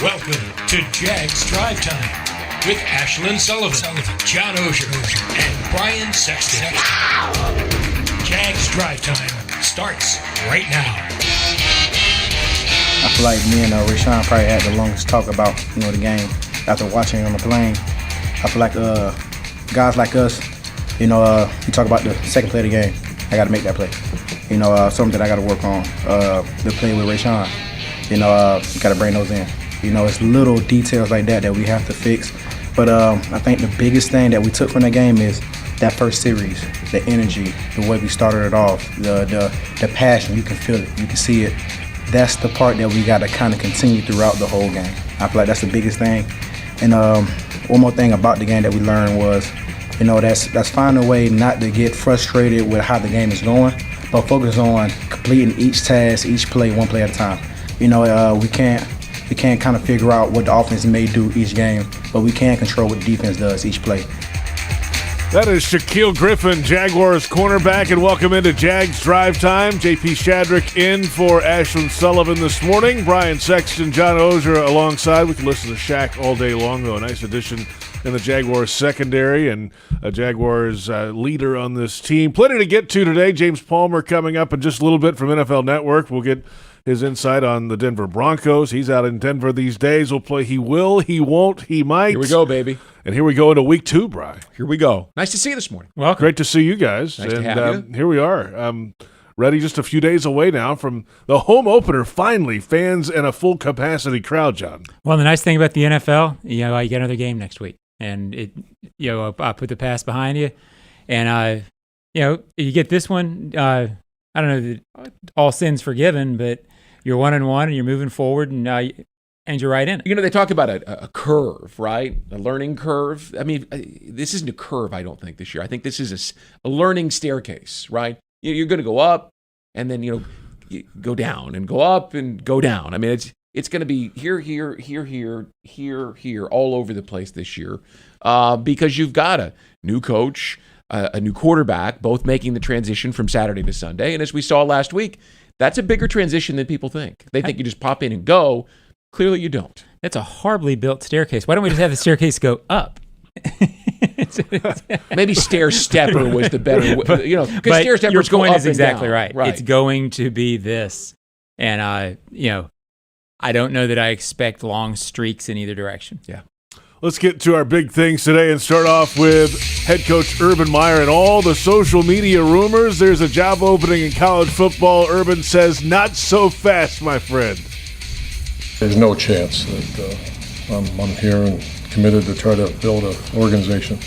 Welcome to Jags Drive Time with Ashlyn Sullivan, John Oehser, and Brian Sexton. Jags Drive Time starts right now. I feel like me and Rashawn probably had the longest talk about the game after watching on the plane. I feel like guys like us, you talk about the second play of the game. I got to make that play. Something that I got to work on. The play with Rashawn. You got to bring those in. It's little details like that we have to fix. But I think the biggest thing that we took from the game is that first series, the energy, the way we started it off, the passion. You can feel it. You can see it. That's the part that we got to kind of continue throughout the whole game. I feel like that's the biggest thing. And one more thing about the game that we learned was, that's finding a way not to get frustrated with how the game is going, but focus on completing each task, each play, one play at a time. We can't kind of figure out what the offense may do each game, but we can control what the defense does each play. That is Shaquille Griffin, Jaguars cornerback, and welcome into Jags Drive Time. JP Shadrick in for Ashlyn Sullivan this morning. Brian Sexton, John Oehser alongside. We can listen to Shaq all day long, though. A nice addition in the Jaguars secondary and a Jaguars leader on this team. Plenty to get to today. James Palmer coming up in just a little bit from NFL Network. We'll get his insight on the Denver Broncos. He's out in Denver these days. We'll play He Will, He Won't, He Might. Here we go, baby. And here we go into week 2, Brian. Here we go. Nice to see you this morning. Welcome. Great to see you guys. Nice to have you. Here we are. Ready just a few days away now from the home opener. Finally, fans and a full capacity crowd, John. Well, the nice thing about the NFL, you get another game next week. And I put the past behind you. And, you get this one. I don't know that all sins forgiven, but you're 1-1 and you're moving forward and you're right in it. They talk about a curve, right? A learning curve. I mean, this isn't a curve, I don't think, this year. I think this is a learning staircase, right? You're going to go up and then, you go down and go up and go down. I mean, it's going to be here, all over the place this year because you've got a new coach, a new quarterback, both making the transition from Saturday to Sunday. And as we saw last week, that's a bigger transition than people think. They think you just pop in and go. Clearly you don't. That's a horribly built staircase. Why don't we just have the staircase go up? Maybe stair stepper was the better way. Because stair steppers go up and down. Your point is exactly right. Right. It's going to be this. And, I don't know that I expect long streaks in either direction. Yeah. Let's get to our big things today and start off with head coach Urban Meyer and all the social media rumors. There's a job opening in college football. Urban says, not so fast, my friend. There's no chance that I'm here and committed to try to build an organization.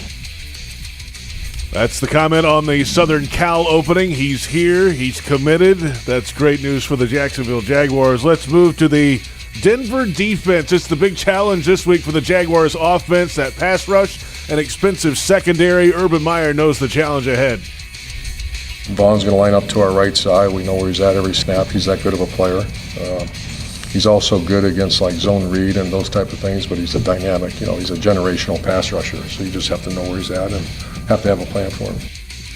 That's the comment on the Southern Cal opening. He's here. He's committed. That's great news for the Jacksonville Jaguars. Let's move to the Denver defense. It's the big challenge this week for the Jaguars offense, that pass rush, an expensive secondary. Urban Meyer knows the challenge ahead. Vaughn's going to line up to our right side. We know where he's at every snap. He's that good of a player. He's also good against zone read and those type of things, but he's a dynamic, he's a generational pass rusher. So you just have to know where he's at and have to have a plan for him.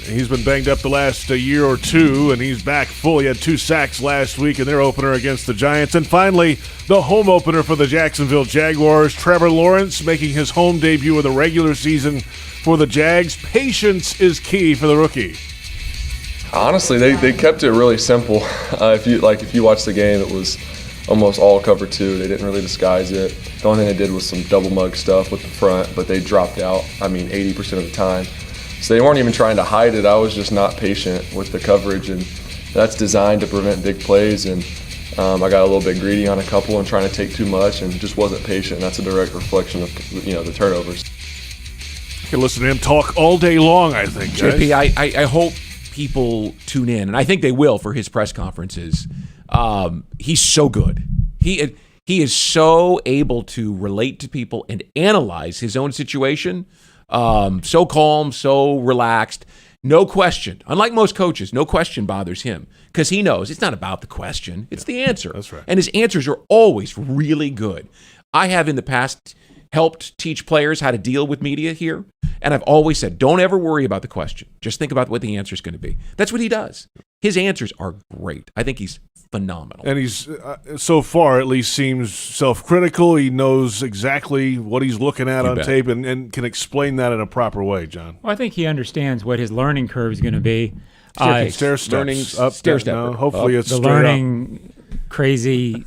He's been banged up the last year or two, and he's back full. He had 2 sacks last week in their opener against the Giants. And finally, the home opener for the Jacksonville Jaguars. Trevor Lawrence making his home debut of the regular season for the Jags. Patience is key for the rookie. Honestly, they kept it really simple. If you watch the game, it was almost all cover 2. They didn't really disguise it. The only thing they did was some double mug stuff with the front, but they dropped out, 80% of the time. So they weren't even trying to hide it. I was just not patient with the coverage, and that's designed to prevent big plays. And I got a little bit greedy on a couple and trying to take too much and just wasn't patient. That's a direct reflection of the turnovers. You can listen to him talk all day long, I think, guys. JP, I hope people tune in, and I think they will for his press conferences. He's so good. He is so able to relate to people and analyze his own situation. So calm, so relaxed. No question. Unlike most coaches, no question bothers him because he knows it's not about the question. It's the answer. That's right. And his answers are always really good. I have in the past helped teach players how to deal with media here. And I've always said, don't ever worry about the question. Just think about what the answer is going to be. That's what he does. His answers are great. I think he's phenomenal. And he's, so far at least, seems self-critical. He knows exactly what he's looking at on tape and can explain that in a proper way, John. Well, I think he understands what his learning curve is going to be. Stair steps. Up, stair step. No, hopefully it's the straight learning crazy.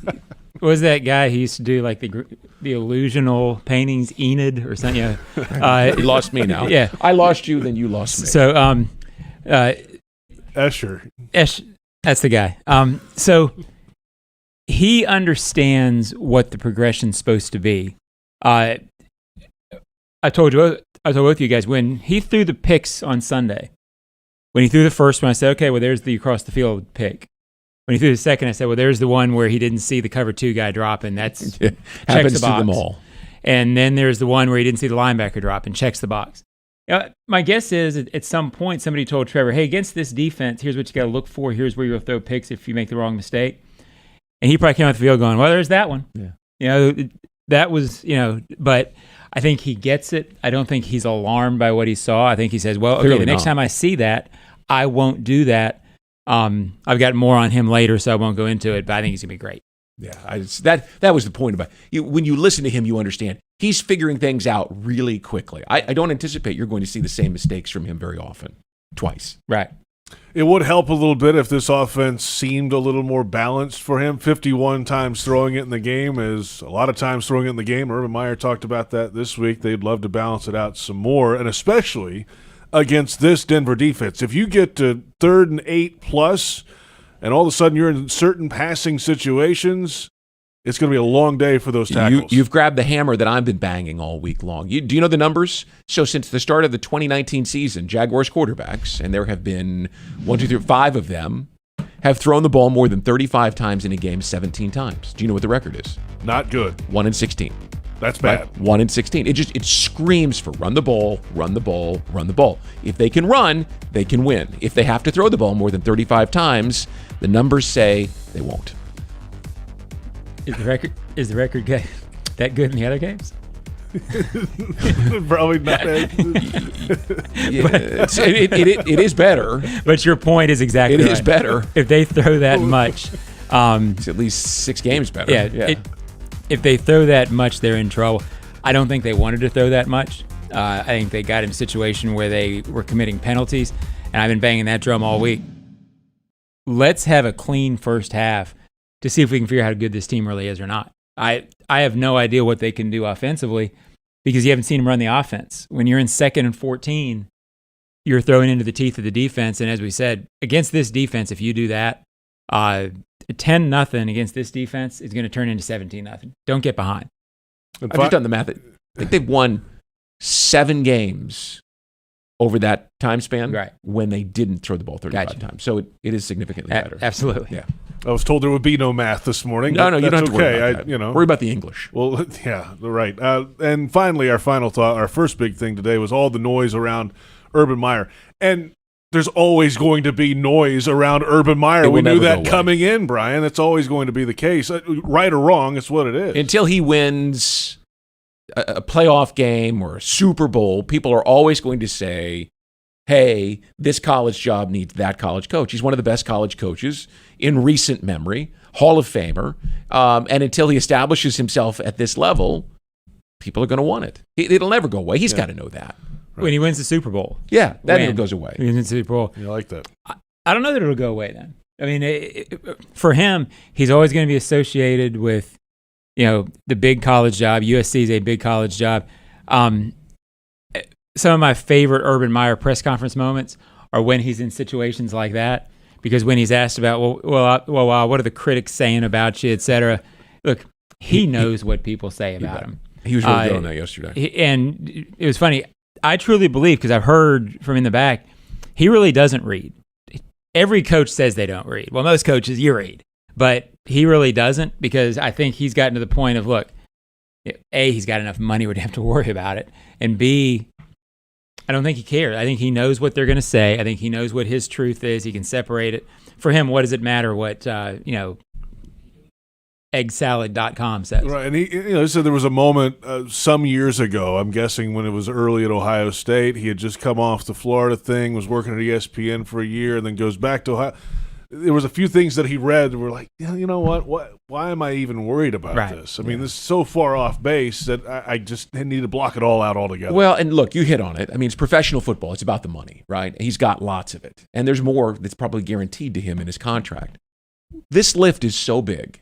What was that guy who used to do like the illusional paintings, Enid or something? Yeah. You lost me now. Yeah. I lost you, then you lost me. So, Escher. That's the guy. So he understands what the progression's supposed to be. I told both of you guys, when he threw the picks on Sunday, when he threw the first one, I said, okay, well, there's the across the field pick. When he threw the second, I said, well, there's the one where he didn't see the cover 2 guy drop, and that's happens the to box. them all. And then there's the one where he didn't see the linebacker drop and checks the box. My guess is at some point somebody told Trevor, hey, against this defense, here's what you got to look for. Here's where you'll throw picks if you make the wrong mistake. And he probably came out the field going, well, there's that one. Yeah. That was, but I think he gets it. I don't think he's alarmed by what he saw. I think he says, well, okay, the next time I see that, I won't do that. I've got more on him later, so I won't go into it, but I think he's going to be great. Yeah, that was the point about it. When you listen to him, you understand. He's figuring things out really quickly. I don't anticipate you're going to see the same mistakes from him very often, twice. Right. It would help a little bit if this offense seemed a little more balanced for him. 51 times throwing it in the game is a lot of times throwing it in the game. Urban Meyer talked about that this week. They'd love to balance it out some more, and especially against this Denver defense. If you get to 3rd and 8+, and all of a sudden you're in certain passing situations, it's going to be a long day for those tackles. You've grabbed the hammer that I've been banging all week long. Do you know the numbers? So since the start of the 2019 season, Jaguars quarterbacks, and there have been 5 of them, have thrown the ball more than 35 times in a game 17 times. Do you know what the record is? Not good. 1 in 16. That's bad. Right? 1 in 16. It screams for run the ball, run the ball, run the ball. If they can run, they can win. If they have to throw the ball more than 35 times, the numbers say they won't. Is the record that good in the other games? Probably not. It is better. But your point is exactly right. It is better. If they throw that much. It's at least 6 games better. Yeah. If they throw that much, they're in trouble. I don't think they wanted to throw that much. I think they got in a situation where they were committing penalties, and I've been banging that drum all week. Let's have a clean first half to see if we can figure out how good this team really is or not. I have no idea what they can do offensively because you haven't seen them run the offense. When you're in 2nd and 14, you're throwing into the teeth of the defense, and as we said, against this defense, if you do that, 10-0 against this defense is going to turn into 17-0. Don't get behind. I've just done the math. I think they've won 7 games over that time span when they didn't throw the ball 35 times. So it is significantly better. Absolutely. Yeah. I was told there would be no math this morning. No, you don't have to worry about that. Worry Worry about the English. Well, yeah, right. And finally, our final thought, our first big thing today was all the noise around Urban Meyer. And there's always going to be noise around Urban Meyer. We knew that coming in, Brian. That's always going to be the case. Right or wrong, it's what it is. Until he wins a playoff game or a Super Bowl, people are always going to say, hey, this college job needs that college coach. He's one of the best college coaches in recent memory, Hall of Famer. And until he establishes himself at this level, people are going to want it. It'll never go away. He's got to know that. Right. When he wins the Super Bowl. Yeah, that goes away. When he wins the Super Bowl. You like that. I don't know that it'll go away then. I mean, for him, he's always going to be associated with, the big college job. USC is a big college job. Some of my favorite Urban Meyer press conference moments are when he's in situations like that. Because when he's asked about, what are the critics saying about you, et cetera, look, he knows what people say about him. He was really good on that yesterday. And it was funny. I truly believe, because I've heard from in the back, he really doesn't read. Every coach says they don't read. Well, most coaches, you read. But he really doesn't, because I think he's gotten to the point of, look, A, he's got enough money, we don't have to worry about it. And B, I don't think he cares. I think he knows what they're going to say. I think he knows what his truth is. He can separate it. For him, what does it matter what, eggsalad.com says. Right, and he said there was a moment some years ago, I'm guessing when it was early at Ohio State, he had just come off the Florida thing, was working at ESPN for a year, and then goes back to Ohio. There was a few things that he read that were like, yeah, you know what? Why am I even worried about this? I mean, this is so far off base that I just need to block it all out altogether. Well, and look, you hit on it. I mean, it's professional football. It's about the money, right? He's got lots of it. And there's more that's probably guaranteed to him in his contract. This lift is so big.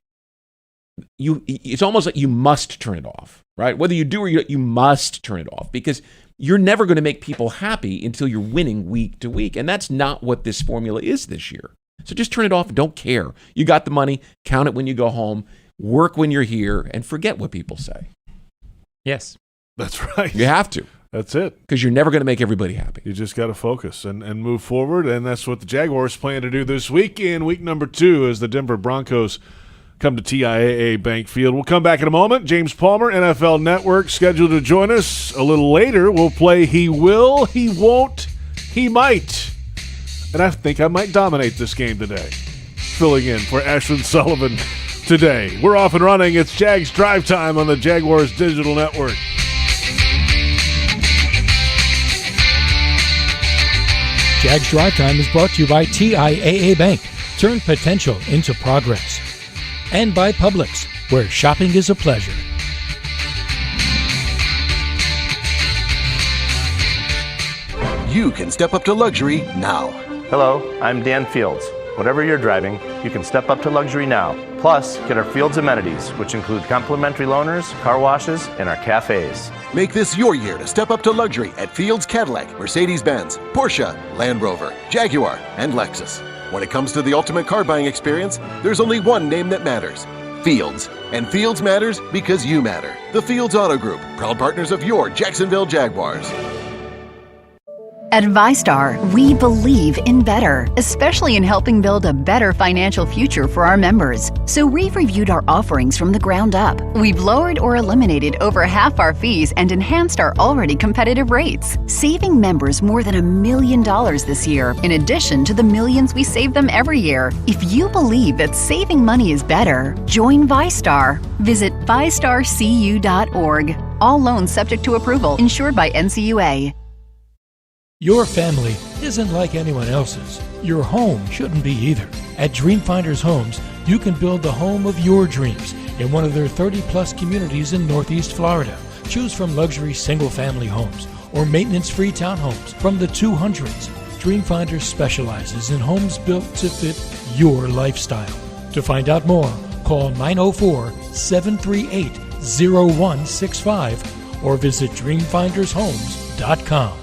It's almost like you must turn it off, right? Whether you do or you must turn it off because you're never going to make people happy until you're winning week to week. And that's not what this formula is this year. So just turn it off and don't care. You got the money, count it when you go home, work when you're here, and forget what people say. Yes. That's right. You have to. That's it. Because you're never going to make everybody happy. You just got to focus and move forward, and that's what the Jaguars plan to do this week in week number 2 as the Denver Broncos come to TIAA Bank Field. We'll come back in a moment. James Palmer, NFL Network, scheduled to join us a little later. We'll play He Will, He Won't, He Might. And I think I might dominate this game today. Filling in for Ashlyn Sullivan today. We're off and running. It's Jags Drive Time on the Jaguars Digital Network. Jags Drive Time is brought to you by TIAA Bank. Turn potential into progress. And by Publix, where shopping is a pleasure. You can step up to luxury now. Hello, I'm Dan Fields. Whatever you're driving, you can step up to luxury now. Plus, get our Fields amenities, which include complimentary loaners, car washes, and our cafes. Make this your year to step up to luxury at Fields Cadillac, Mercedes-Benz, Porsche, Land Rover, Jaguar, and Lexus. When it comes to the ultimate car buying experience, there's only one name that matters. Fields. And Fields matters because you matter. The Fields Auto Group, proud partners of your Jacksonville Jaguars. At ViStar, we believe in better, especially in helping build a better financial future for our members. So we've reviewed our offerings from the ground up. We've lowered or eliminated over half our fees and enhanced our already competitive rates, saving members more than $1 million this year, in addition to the millions we save them every year. If you believe that saving money is better, join ViStar. Visit ViStarCU.org. All loans subject to approval, insured by NCUA. Your family isn't like anyone else's. Your home shouldn't be either. At Dreamfinders Homes, you can build the home of your dreams in one of their 30-plus communities in Northeast Florida. Choose from luxury single-family homes or maintenance-free townhomes from the 200s. Dreamfinders specializes in homes built to fit your lifestyle. To find out more, call 904-738-0165 or visit dreamfindershomes.com.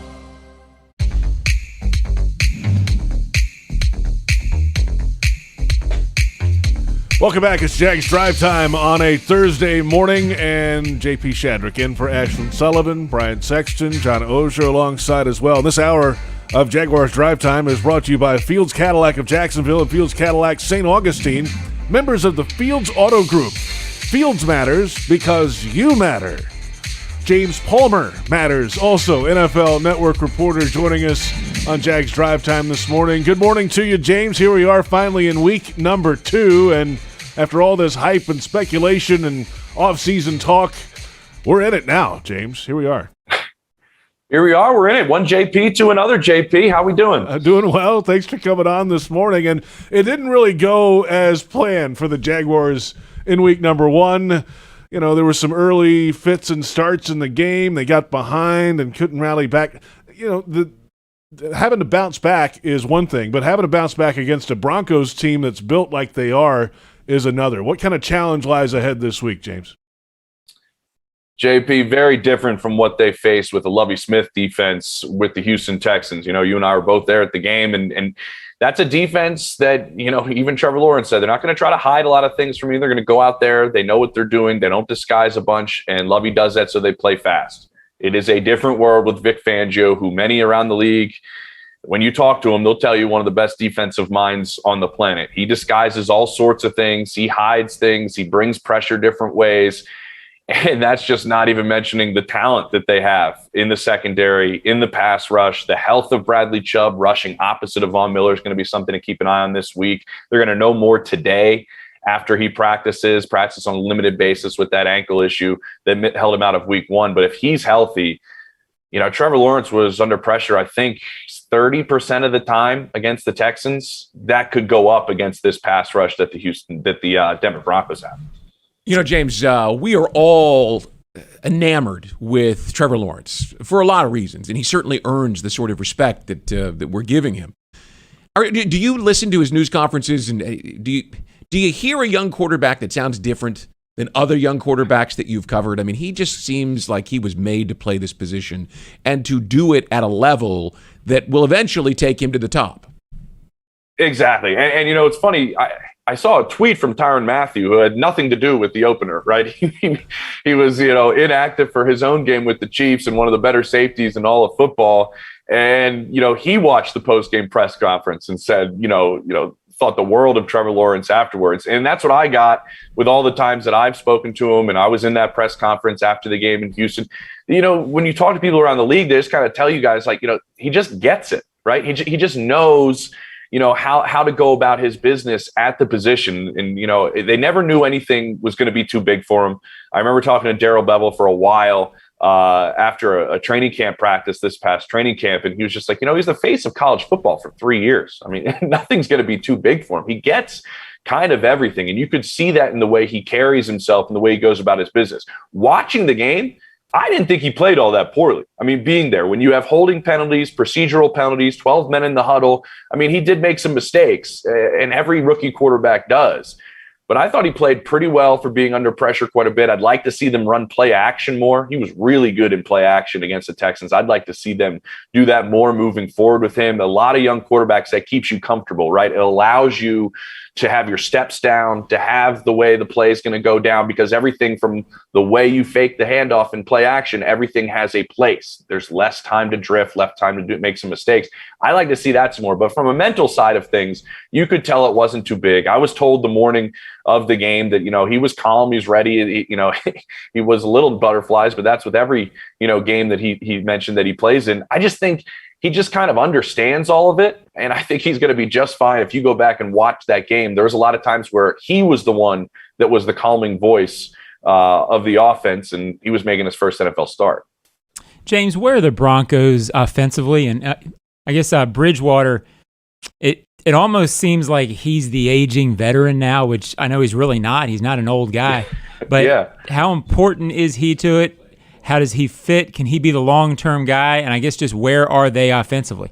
Welcome back. It's Jags Drive Time on a Thursday morning, and JP Shadrick in for Ashlyn Sullivan, Brian Sexton, John Oehser alongside as well. This hour of Jaguars Drive Time is brought to you by Fields Cadillac of Jacksonville and Fields Cadillac St. Augustine, members of the Fields Auto Group. Fields matters because you matter. James Palmer matters, also NFL Network reporter, joining us on Jags Drive Time this morning. Good morning to you, James. Here we are finally in week number 2, and after all this hype and speculation and off-season talk, we're in it now, James. Here we are. Here we are. We're in it. One JP to another JP. How we doing? Doing well. Thanks for coming on this morning. And it didn't really go as planned for the Jaguars in week number 1. You know, there were some early fits and starts in the game. They got behind and couldn't rally back. You know, having to bounce back is one thing, but having to bounce back against a Broncos team that's built like they are is another. What kind of challenge lies ahead this week, James? JP, very different from what they faced with the Lovie Smith defense with the Houston Texans. You know, you and I were both there at the game, and that's a defense that, you know, even Trevor Lawrence said they're not going to try to hide a lot of things from you. They're going to go out there. They know what they're doing. They don't disguise a bunch, and Lovie does that so they play fast. It is a different world with Vic Fangio, who many around the league, when you talk to him, they'll tell you one of the best defensive minds on the planet. He disguises all sorts of things. He hides things. He brings pressure different ways. And that's just not even mentioning the talent that they have in the secondary, in the pass rush. The health of Bradley Chubb rushing opposite of Von Miller is going to be something to keep an eye on this week. They're going to know more today after he practice on a limited basis with that ankle issue that held him out of week 1. But if he's healthy, Trevor Lawrence was under pressure, I think 30% of the time against the Texans. That could go up against this pass rush that the Denver Broncos have. James, we are all enamored with Trevor Lawrence for a lot of reasons, and he certainly earns the sort of respect that we're giving him. Do you listen to his news conferences, and do you hear a young quarterback that sounds different than other young quarterbacks that you've covered? I mean, he just seems like he was made to play this position and to do it at a level that will eventually take him to the top. Exactly. And it's funny. I saw a tweet from Tyrann Mathieu who had nothing to do with the opener, right? He was, inactive for his own game with the Chiefs and one of the better safeties in all of football. And, he watched the post-game press conference and said, thought the world of Trevor Lawrence afterwards. And that's what I got with all the times that I've spoken to him. And I was in that press conference after the game in Houston. When you talk to people around the league, they just kind of tell you guys he just gets it, right? He just knows, how to go about his business at the position. And, they never knew anything was going to be too big for him. I remember talking to Darrell Bevel for a while after a training camp practice this past training camp. And he was just like, he's the face of college football for 3 years. I mean, nothing's going to be too big for him. He gets kind of everything. And you could see that in the way he carries himself and the way he goes about his business. Watching the game, I didn't think he played all that poorly. I mean, being there, when you have holding penalties, procedural penalties, 12 men in the huddle, I mean, he did make some mistakes, and every rookie quarterback does. But I thought he played pretty well for being under pressure quite a bit. I'd like to see them run play action more. He was really good in play action against the Texans. I'd like to see them do that more moving forward with him. A lot of young quarterbacks, that keeps you comfortable, right? It allows you to have your steps down, to have the way the play is going to go down, because everything from the way you fake the handoff in play action, everything has a place. There's less time to drift, less time to make some mistakes. I like to see that some more. But from a mental side of things, you could tell it wasn't too big. I was told the morning of the game that, he was calm, he's ready. He was a little butterflies, but that's with every, game that he mentioned that he plays in. I just think he just kind of understands all of it. And I think he's going to be just fine. If you go back and watch that game, there was a lot of times where he was the one that was the calming voice of the offense, and he was making his first NFL start. James, where are the Broncos offensively? And I guess Bridgewater, it almost seems like he's the aging veteran now, which I know he's really not. He's not an old guy. But yeah. How important is he to it? How does he fit? Can he be the long-term guy? And I guess just where are they offensively?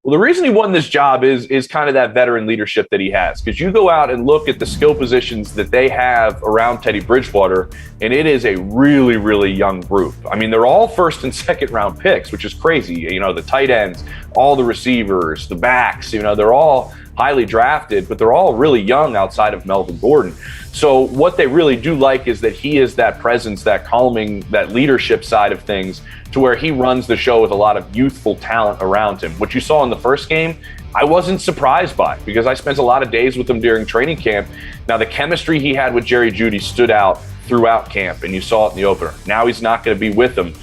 Well, the reason he won this job is kind of that veteran leadership that he has. Because you go out and look at the skill positions that they have around Teddy Bridgewater, and it is a really, really young group. I mean, they're all first and second round picks, which is crazy. The tight ends, all the receivers, the backs, they're all highly drafted, but they're all really young outside of Melvin Gordon. So what they really do like is that he is that presence, that calming, that leadership side of things, to where he runs the show with a lot of youthful talent around him. What you saw in the first game, I wasn't surprised by, because I spent a lot of days with him during training camp. Now, the chemistry he had with Jerry Jeudy stood out throughout camp, and you saw it in the opener. Now he's not going to be with him.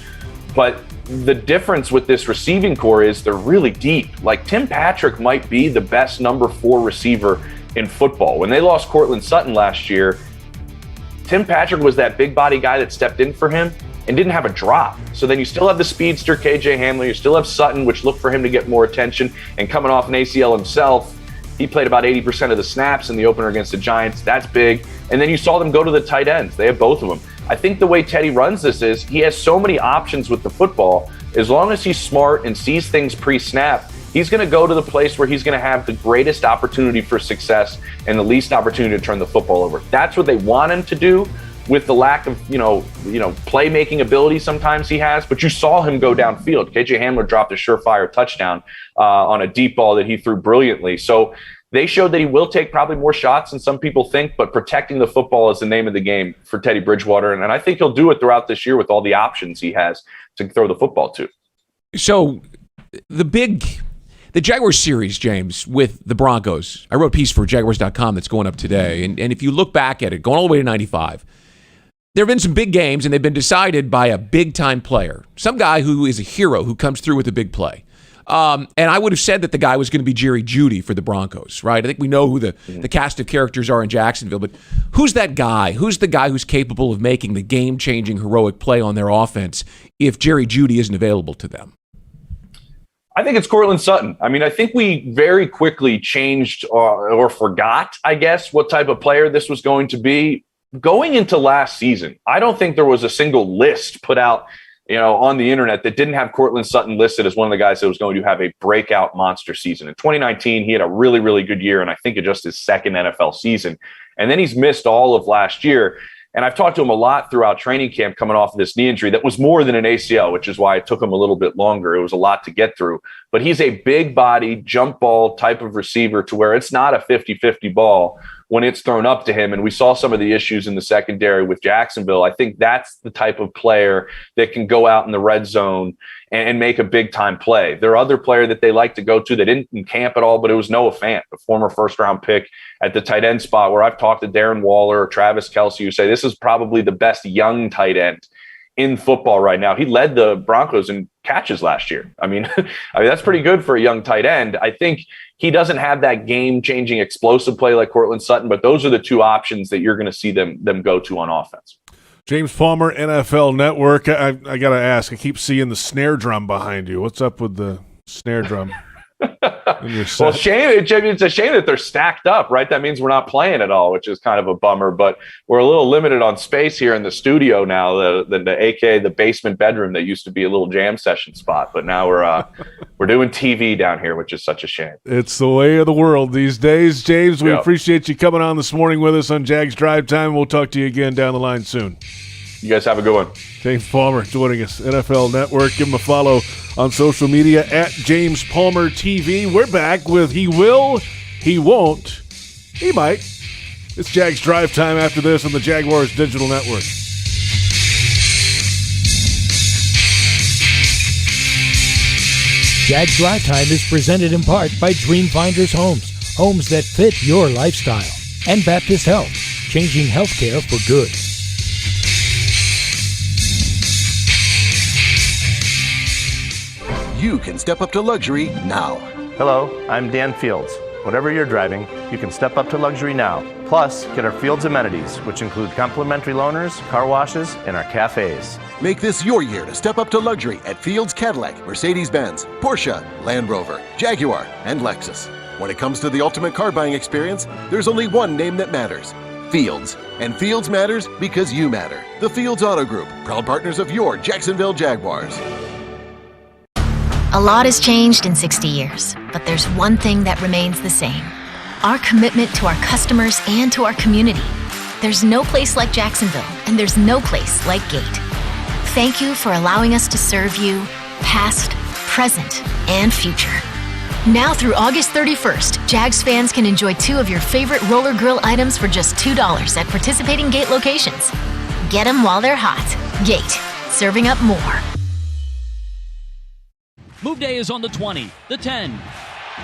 But the difference with this receiving core is they're really deep. Like, Tim Patrick might be the best number 4 receiver in football. When they lost Cortland Sutton last year, Tim Patrick was that big body guy that stepped in for him and didn't have a drop. So then you still have the speedster KJ Hamler, you still have Sutton, which looked for him to get more attention, and coming off an ACL himself, he played about 80% of the snaps in the opener against the Giants. That's big. And then you saw them go to the tight ends. They have both of them. I think the way Teddy runs this is he has so many options with the football. As long as he's smart and sees things pre-snap, he's going to go to the place where he's going to have the greatest opportunity for success and the least opportunity to turn the football over. That's what they want him to do, with the lack of, playmaking ability sometimes he has. But you saw him go downfield. KJ Hamler dropped a surefire touchdown on a deep ball that he threw brilliantly. So they showed that he will take probably more shots than some people think, but protecting the football is the name of the game for Teddy Bridgewater. And I think he'll do it throughout this year with all the options he has to throw the football to. So the Jaguars series, James, with the Broncos, I wrote a piece for Jaguars.com that's going up today. And if you look back at it, going all the way to 95, there have been some big games, and they've been decided by a big-time player, some guy who is a hero who comes through with a big play. And I would have said that the guy was going to be Jerry Jeudy for the Broncos, right? I think we know who the cast of characters are in Jacksonville, but who's that guy? Who's the guy who's capable of making the game-changing heroic play on their offense if Jerry Jeudy isn't available to them? I think it's Courtland Sutton. I mean, I think we very quickly changed or forgot, I guess, what type of player this was going to be. Going into last season, I don't think there was a single list put out, on the internet that didn't have Courtland Sutton listed as one of the guys that was going to have a breakout monster season. In 2019, he had a really, really good year, and I think just his second NFL season. And then he's missed all of last year. And I've talked to him a lot throughout training camp coming off of this knee injury that was more than an ACL, which is why it took him a little bit longer. It was a lot to get through. But he's a big body, jump ball type of receiver to where it's not a 50-50 ball when it's thrown up to him. And we saw some of the issues in the secondary with Jacksonville. I think that's the type of player that can go out in the red zone and make a big-time play. There are other player that they like to go to that didn't in camp at all, but it was Noah Fant, a former first-round pick at the tight end spot, where I've talked to Darren Waller or Travis Kelce, who say this is probably the best young tight end in football right now. He led the Broncos in catches last year. I mean, that's pretty good for a young tight end. I think he doesn't have that game-changing explosive play like Courtland Sutton, but those are the two options that you're going to see them go to on offense. James Palmer, NFL Network. I got to ask, I keep seeing the snare drum behind you. What's up with the snare drum? Well, it's a shame that they're stacked up, right? That means we're not playing at all, which is kind of a bummer, but we're a little limited on space here in the studio now, the AKA the basement bedroom that used to be a little jam session spot, but now we're doing TV down here, which is such a shame. It's the way of the world these days. James, we appreciate you coming on this morning with us on Jags Drive Time. We'll talk to you again down the line soon. You guys have a good one. James Palmer joining us, NFL Network. Give him a follow on social media at James Palmer TV. We're back with He Will, He Won't, He Might. It's Jags Drive Time after this on the Jaguars Digital Network. Jags Drive Time is presented in part by Dreamfinders Homes, homes that fit your lifestyle, and Baptist Health, changing healthcare for good. You can step up to luxury now. Hello, I'm Dan Fields. Whatever you're driving, you can step up to luxury now. Plus, get our Fields amenities, which include complimentary loaners, car washes, and our cafes. Make this your year to step up to luxury at Fields Cadillac, Mercedes-Benz, Porsche, Land Rover, Jaguar, and Lexus. When it comes to the ultimate car buying experience, there's only one name that matters: Fields. And Fields matters because you matter. The Fields Auto Group, proud partners of your Jacksonville Jaguars. A lot has changed in 60 years, but there's one thing that remains the same: our commitment to our customers and to our community. There's no place like Jacksonville, and there's no place like Gate. Thank you for allowing us to serve you, past, present, and future. Now through August 31st, Jags fans can enjoy 2 of your favorite roller grill items for just $2 at participating Gate locations. Get them while they're hot. Gate, serving up more. Move day is on the 20, the 10.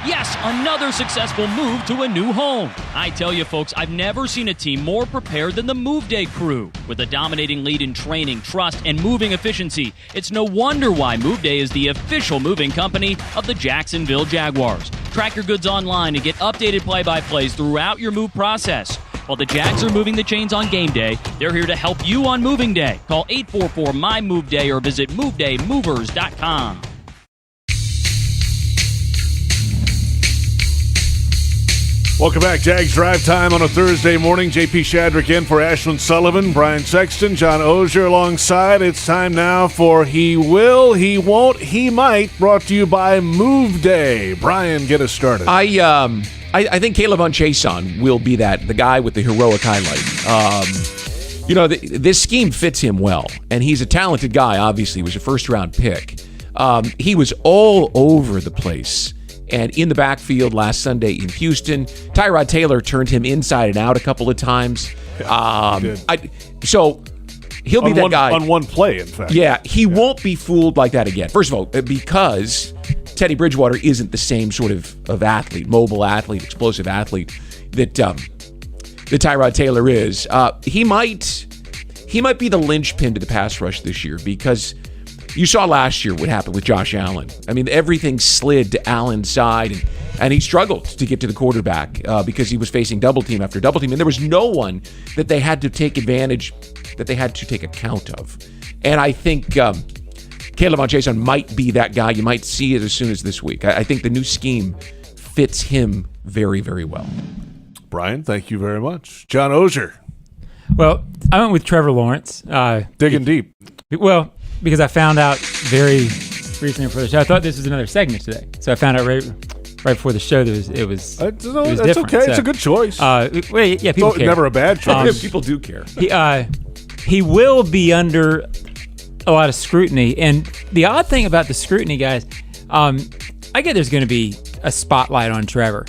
Yes, another successful move to a new home. I tell you folks, I've never seen a team more prepared than the Move Day crew. With a dominating lead in training, trust, and moving efficiency, it's no wonder why Move Day is the official moving company of the Jacksonville Jaguars. Track your goods online and get updated play-by-plays throughout your move process. While the Jags are moving the chains on game day, they're here to help you on moving day. Call 844-MY-MOVE-DAY or visit MoveDayMovers.com. Welcome back. Jags Drive Time on a Thursday morning. JP Shadrick in for Ashlyn Sullivan, Brian Sexton, John Oehser alongside. It's time now for He Will, He Won't, He Might, brought to you by Move Day. Brian, get us started. I think Caleb Unchason will be the guy with the heroic highlight. This scheme fits him well, and he's a talented guy, obviously. He was a first-round pick. He was all over the place. And in the backfield last Sunday in Houston, Tyrod Taylor turned him inside and out a couple of times. So he'll be that guy. On one play, in fact. Yeah, he won't be fooled like that again. First of all, because Teddy Bridgewater isn't the same sort of athlete, mobile athlete, explosive athlete that Tyrod Taylor is. He might be the linchpin to the pass rush this year because You saw last year what happened with Josh Allen. I mean, everything slid to Allen's side, and he struggled to get to the quarterback because he was facing double team after double team, and there was no one that they had to take advantage, that they had to take account of. And I think Caleb Von Jason might be that guy. You might see it as soon as this week. I think the new scheme fits him very, very well. Brian, thank you very much. John Oehser. Well, I went with Trevor Lawrence. Digging deep. Well, because I found out very recently before the show. I thought this was another segment today, so I found out right before the show that it was that's different. okay. So, it's a good choice. People care. Never a bad choice. People do care. He will be under a lot of scrutiny, and the odd thing about the scrutiny, guys, I get there's going to be a spotlight on Trevor.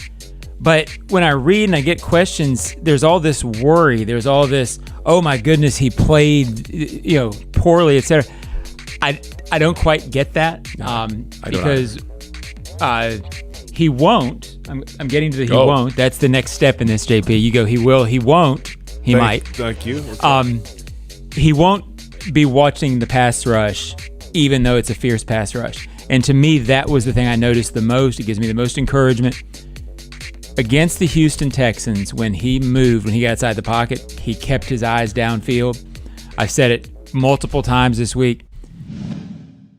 But when I read and I get questions, there's all this worry. There's all this, oh my goodness, he played, poorly, etc. I don't quite get that because he won't. I'm getting to the he won't. That's the next step in this, JP. You go, he will, he won't, he might. Thank you. He won't be watching the pass rush, even though it's a fierce pass rush. And to me, that was the thing I noticed the most. It gives me the most encouragement. Against the Houston Texans, when he moved, when he got outside the pocket, he kept his eyes downfield. I've said it multiple times this week.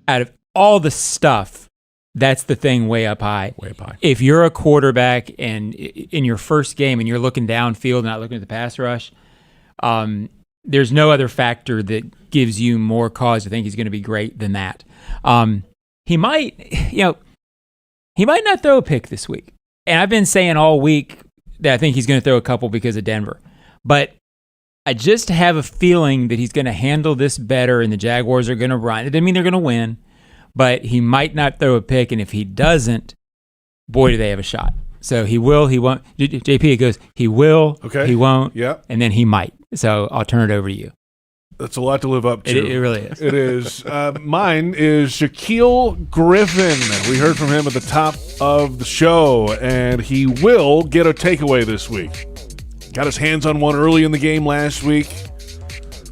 Out of all the stuff, that's the thing way up high. Way up high. If you're a quarterback and in your first game and you're looking downfield and not looking at the pass rush, there's no other factor that gives you more cause to think he's going to be great than that. He might not throw a pick this week. And I've been saying all week that I think he's going to throw a couple because of Denver. But I just have a feeling that he's going to handle this better and the Jaguars are going to run. It doesn't mean they're going to win, but he might not throw a pick. And if he doesn't, boy, do they have a shot. So he will, he won't. JP, it goes, he will, he won't, and then he might. So I'll turn it over to you. That's a lot to live up to. It really is. It is. Mine is Shaquille Griffin. We heard from him at the top of the show, and he will get a takeaway this week. Got his hands on one early in the game last week,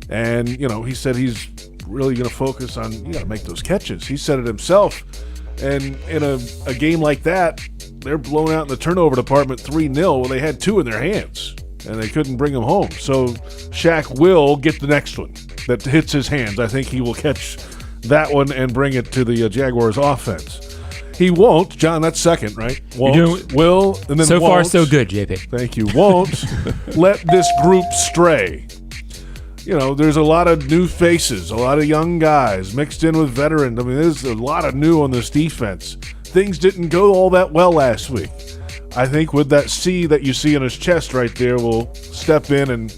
and, he said he's really going to focus on, you got to make those catches. He said it himself, and in a game like that, they're blown out in the turnover department 3-0. Well, they had 2 in their hands, and they couldn't bring them home. So Shaq will get the next one that hits his hands. I think he will catch that one and bring it to the Jaguars offense. He won't. John, that's second, right? Won't, will, and then so won't. far, so good, JP. Thank you. Won't let this group stray. There's a lot of new faces, a lot of young guys mixed in with veterans. I mean, there's a lot of new on this defense. Things didn't go all that well last week. I think with that C that you see in his chest right there, we'll step in and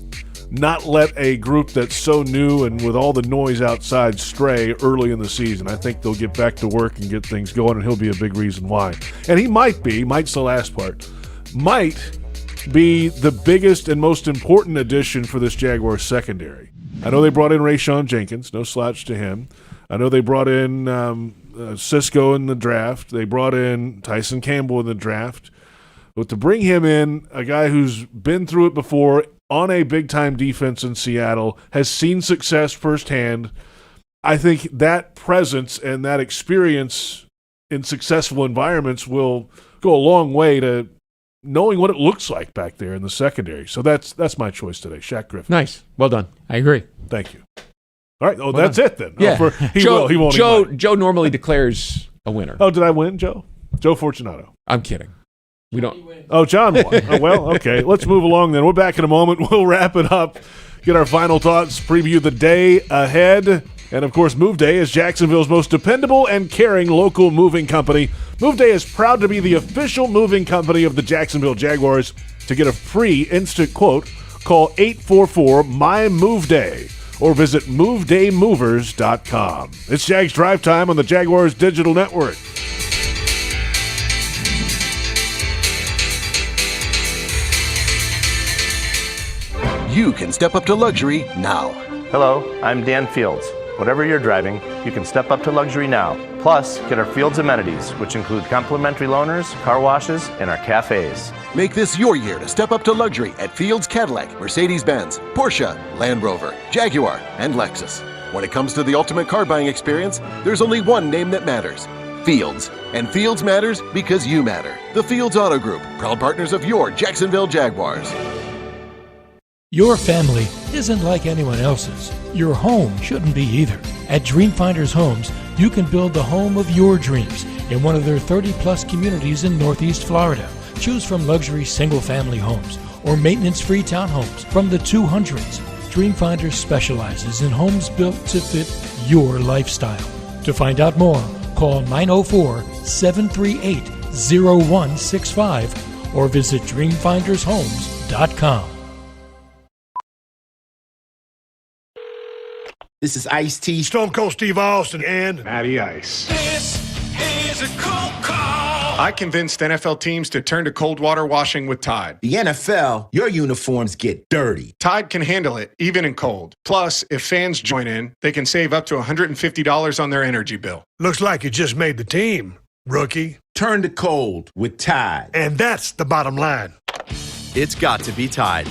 not let a group that's so new and with all the noise outside stray early in the season. I think they'll get back to work and get things going, and he'll be a big reason why. And he might's the last part, might be the biggest and most important addition for this Jaguars secondary. I know they brought in Rayshon Jenkins, no slouch to him. I know they brought in Cisco in the draft. They brought in Tyson Campbell in the draft. But to bring him in, a guy who's been through it before on a big-time defense in Seattle, has seen success firsthand, I think that presence and that experience in successful environments will go a long way to knowing what it looks like back there in the secondary. So that's my choice today, Shaq Griffin. Nice. Well done. I agree. Thank you. All right. Oh, well that's it then. Yeah. He won't. Joe normally declares a winner. Oh, did I win, Joe? Joe Fortunato. I'm kidding. We don't. Oh, John won. Oh, well, okay. Let's move along then. We're back in a moment. We'll wrap it up, get our final thoughts, preview the day ahead. And, of course, Move Day is Jacksonville's most dependable and caring local moving company. Move Day is proud to be the official moving company of the Jacksonville Jaguars. To get a free instant quote, call 844-MY-MOVE-DAY or visit MoveDayMovers.com. It's Jags Drive Time on the Jaguars Digital Network. You can step up to luxury now. Hello, I'm Dan Fields. Whatever you're driving, you can step up to luxury now. Plus, get our Fields amenities, which include complimentary loaners, car washes, and our cafes. Make this your year to step up to luxury at Fields Cadillac, Mercedes-Benz, Porsche, Land Rover, Jaguar, and Lexus. When it comes to the ultimate car buying experience, there's only one name that matters: Fields. And Fields matters because you matter. The Fields Auto Group, proud partners of your Jacksonville Jaguars. Your family isn't like anyone else's. Your home shouldn't be either. At Dreamfinders Homes, you can build the home of your dreams in one of their 30-plus communities in Northeast Florida. Choose from luxury single-family homes or maintenance-free townhomes from the 200s. Dreamfinders specializes in homes built to fit your lifestyle. To find out more, call 904-738-0165 or visit dreamfindershomes.com. This is Ice-T, Stone Cold Steve Austin, and Matty Ice. This is a cold call. I convinced NFL teams to turn to cold water washing with Tide. The NFL, your uniforms get dirty. Tide can handle it, even in cold. Plus, if fans join in, they can save up to $150 on their energy bill. Looks like you just made the team, rookie. Turn to cold with Tide. And that's the bottom line. It's got to be Tide.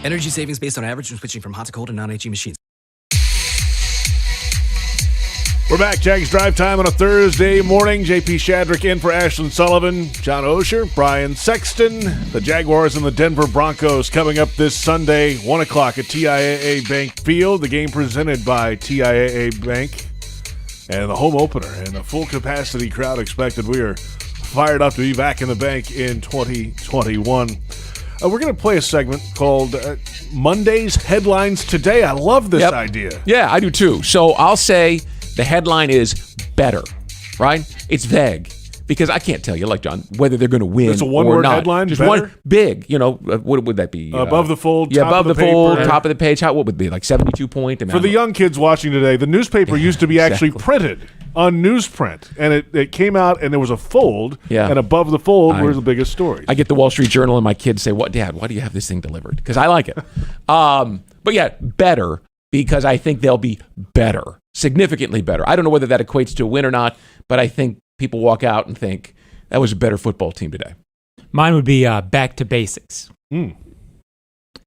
Energy savings based on average when switching from hot to cold and non-HE machines. We're back. Jags Drive Time on a Thursday morning. JP Shadrick in for Ashlyn Sullivan, John Oehser, Brian Sexton. The Jaguars and the Denver Broncos coming up this Sunday, 1 o'clock at TIAA Bank Field. The game presented by TIAA Bank. And the home opener and a full capacity crowd expected. We are fired up to be back in the bank in 2021. We're going to play a segment called Monday's Headlines Today. I love this idea. Yeah, I do too. So I'll say the headline is better, right? It's vague because I can't tell you, like John, whether they're going to win or not. It's a one-word headline, Just better? one big, what would that be? Above the fold, yeah, top above of the the fold, paper. top of the page. What would it be, like 72 point? For the young kids watching today, the newspaper used to be actually printed on newsprint, and it came out, and there was a fold, and above the fold were the biggest stories. I get the Wall Street Journal, and my kids say, "What, Dad? Why do you have this thing delivered?" Because I like it. But yeah, better, because I think they'll be better, significantly better. I don't know whether that equates to a win or not, but I think people walk out and think that was a better football team today. Mine would be back to basics.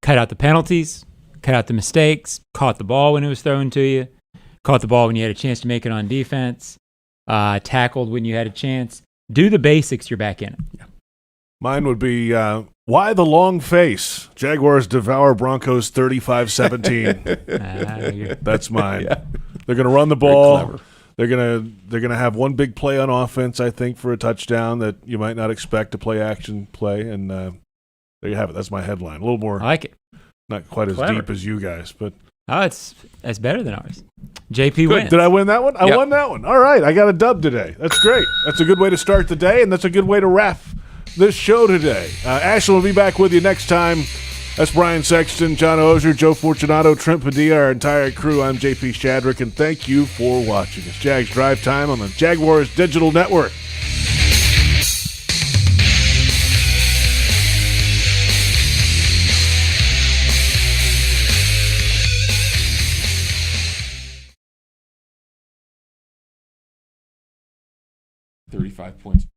Cut out the penalties, cut out the mistakes, caught the ball when it was thrown to you, caught the ball when you had a chance to make it on defense, tackled when you had a chance. Do the basics, you're back in it. Yeah. Mine would be, why the long face? Jaguars devour Broncos 35-17. That's mine. Yeah. They're going to run the ball. They're gonna have one big play on offense, I think, for a touchdown that you might not expect to play action play. And there you have it. That's my headline. A little more. I like it. Not quite as deep as you guys, but it's better than ours. JP wins. Did I win that one? I won that one. All right, I got a dub today. That's great. That's a good way to start the day, and that's a good way to wrap this show today. Ashley will be back with you next time. That's Brian Sexton, John Oehser, Joe Fortunato, Trent Padilla, our entire crew. I'm JP Shadrick, and thank you for watching. It's Jags Drive Time on the Jaguars Digital Network. $35 points.